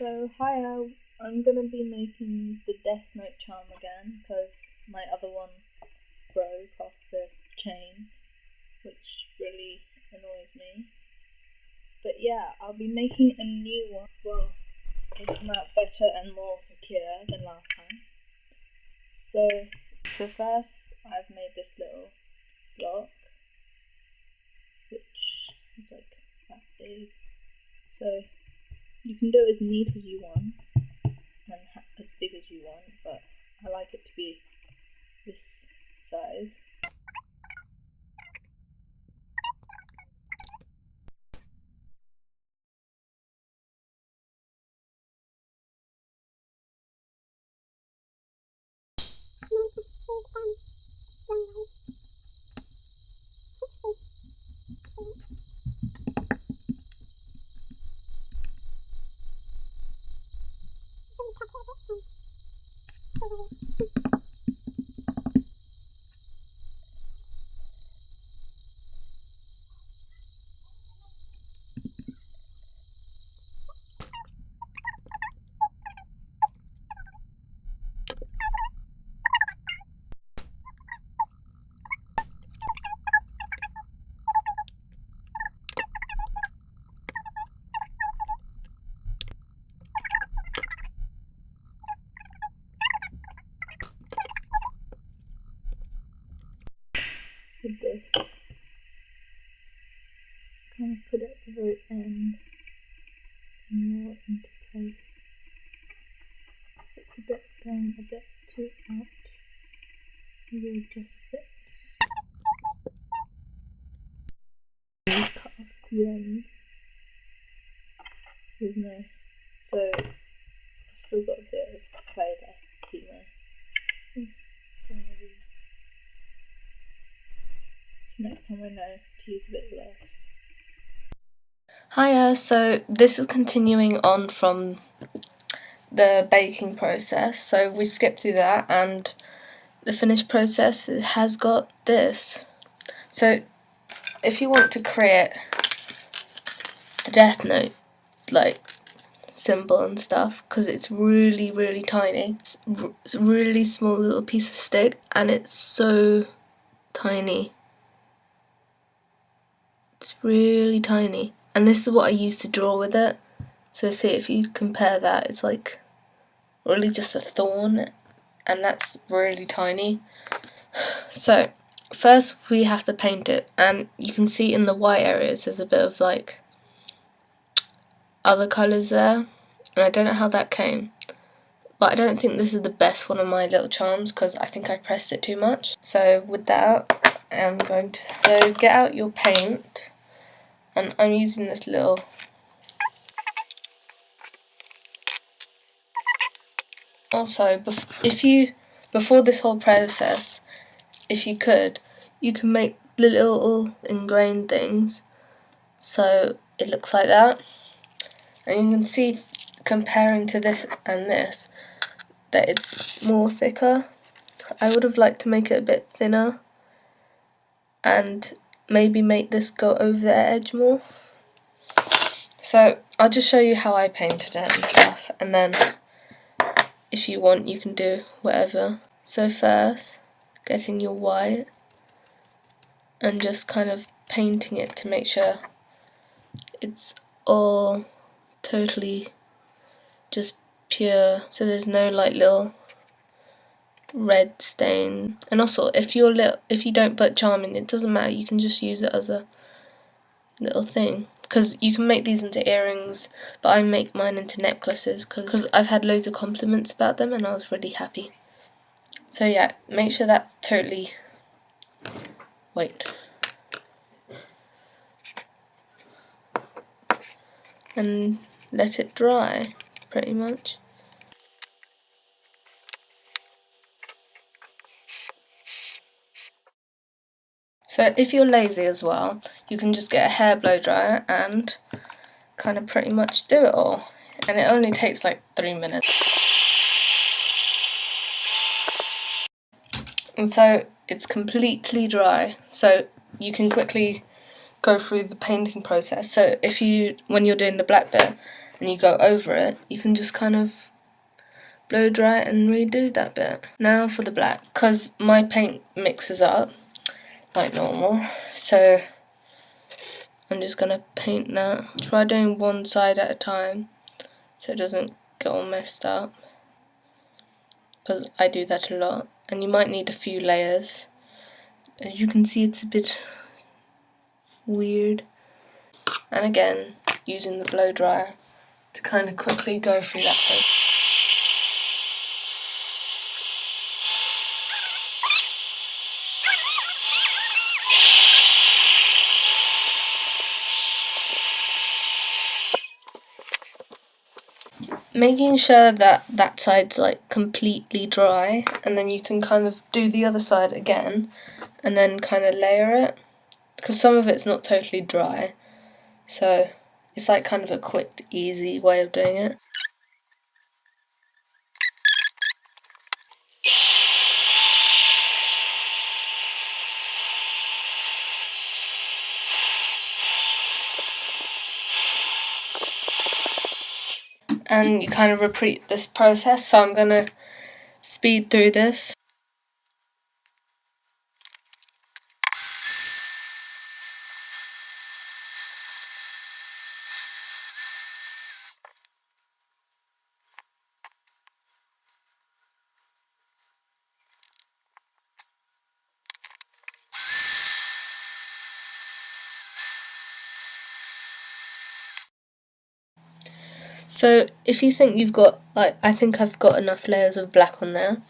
So hi, I'm gonna be making the Death Note charm again because my other one broke off the chain, which really annoys me. But yeah, I'll be making a new one. Well, it'll come out better and more secure than last time. So first I've made this little block, which is like that big. So you can do it as neat as you want and as big as you want, but I like it to be this size. With this, kind of put it at the very end and roll it into place. It's a bit down, a bit too out. Maybe adjust it. And cut off the ends. There's no, so I've still got a bit of clay there to keep my next time I know to use a bit less. Hiya, so this is continuing on from the baking process, so we skipped through that and the finished process has got this. So if you want to create the Death Note like symbol and stuff, because it's really tiny, it's a really small little piece of stick and it's so tiny. It's really tiny. And this is what I used to draw with it. So see, if you compare that, it's like really just a thorn, and that's really tiny. So first we have to paint it, and you can see in the white areas there's a bit of like other colours there, and I don't know how that came. But I don't think this is the best one of my little charms because I think I pressed it too much. So with that, I'm going to get out your paint. And I'm using this little also before this whole process, if you could, you can make the little ingrained things so it looks like that, and you can see comparing to this and this that it's more thicker. I would have liked to make it a bit thinner and maybe make this go over the edge more. So I'll just show you how I painted it and stuff, and then if you want you can do whatever. So first, getting your white and just kind of painting it to make sure it's all totally just pure, so there's no like little red stain. And also if you don't put charm in, it doesn't matter, you can just use it as a little thing, because you can make these into earrings, but I make mine into necklaces because I've had loads of compliments about them and I was really happy. So yeah, make sure that's totally, and let it dry pretty much. So if you're lazy as well, you can just get a hair blow dryer and kind of pretty much do it all, and it only takes like 3 minutes. And so it's completely dry, so you can quickly go through the painting process. So when you're doing the black bit, and you go over it, you can just kind of blow dry it and redo that bit. Now for the black, because my paint mixes up like normal, so I'm just gonna paint that. Try doing one side at a time so it doesn't get all messed up, because I do that a lot, and you might need a few layers. As you can see, it's a bit weird. And again, using the blow dryer to kind of quickly go through that process. Making sure that that side's like completely dry, and then you can kind of do the other side again and then kind of layer it, because some of it's not totally dry, so it's like kind of a quick, easy way of doing it. And you kind of repeat this process, so I'm gonna speed through this. So if you think you've got, like, I think I've got enough layers of black on there,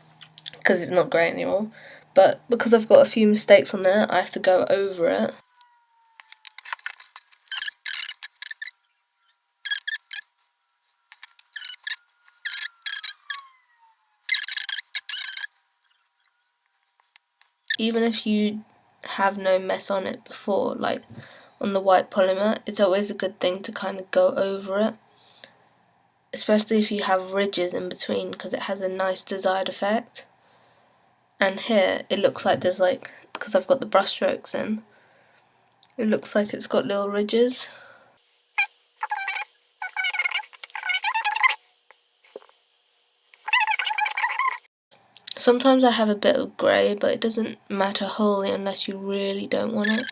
because it's not grey anymore, but because I've got a few mistakes on there, I have to go over it. Even if you have no mess on it before, like on the white polymer, it's always a good thing to kind of go over it, especially if you have ridges in between, because it has a nice desired effect. And here it looks like there's, like, because I've got the brush strokes in, it looks like it's got little ridges. Sometimes I have a bit of grey, but it doesn't matter wholly unless you really don't want it.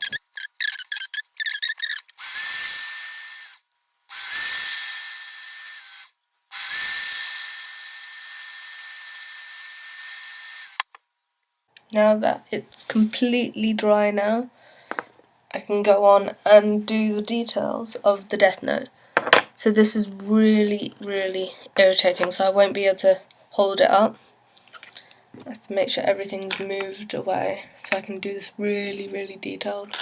Now that it's completely dry now, I can go on and do the details of the Death Note. So this is really, really irritating, so I won't be able to hold it up. I have to make sure everything's moved away so I can do this really, really detailed.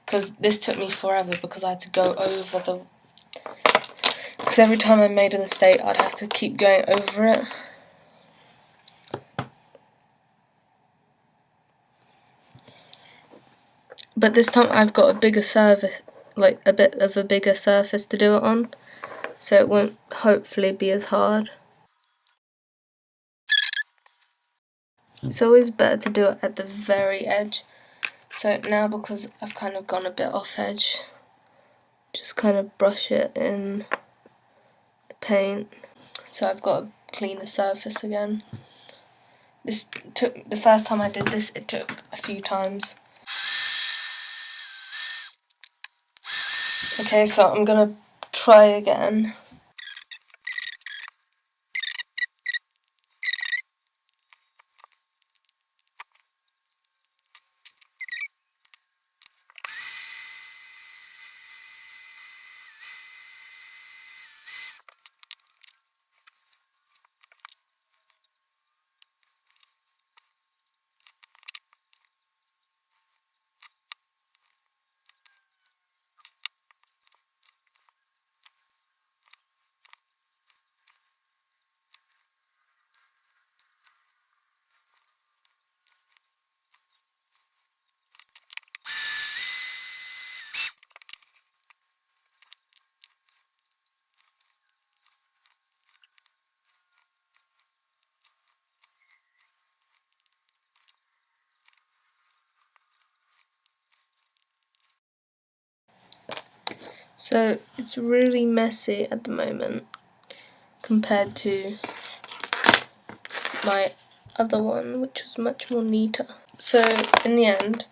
Because this took me forever, because I had to go over the... Because every time I made a mistake, I'd have to keep going over it. But this time I've got a bigger surface, like a bit of a bigger surface to do it on, so it won't hopefully be as hard. It's always better to do it at the very edge. So now, because I've kind of gone a bit off edge, just kind of brush it in the paint, so I've got a cleaner surface again. This took, the first time I did this, it took a few times. Okay, so I'm gonna try again. So it's really messy at the moment compared to my other one, which was much more neater. So in the end,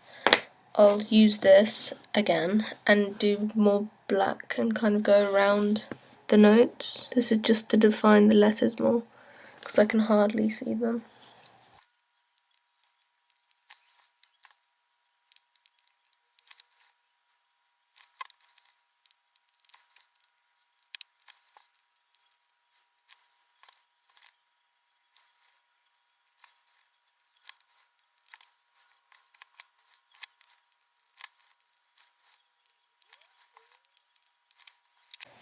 I'll use this again and do more black and kind of go around the notes. This is just to define the letters more, because I can hardly see them.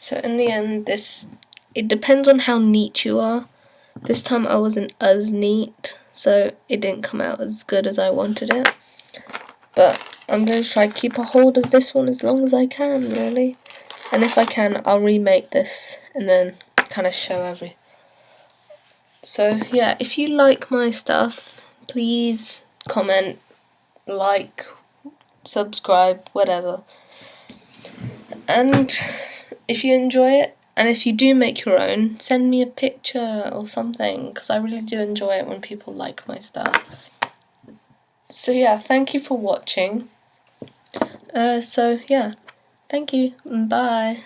So in the end, it depends on how neat you are. This time I wasn't as neat, so it didn't come out as good as I wanted it. But I'm going to try to keep a hold of this one as long as I can, really. And if I can, I'll remake this and then kind of show everything. So yeah, if you like my stuff, please comment, like, subscribe, whatever. And if you enjoy it, and if you do make your own, send me a picture or something, because I really do enjoy it when people like my stuff. So yeah, thank you for watching. So yeah, thank you, bye.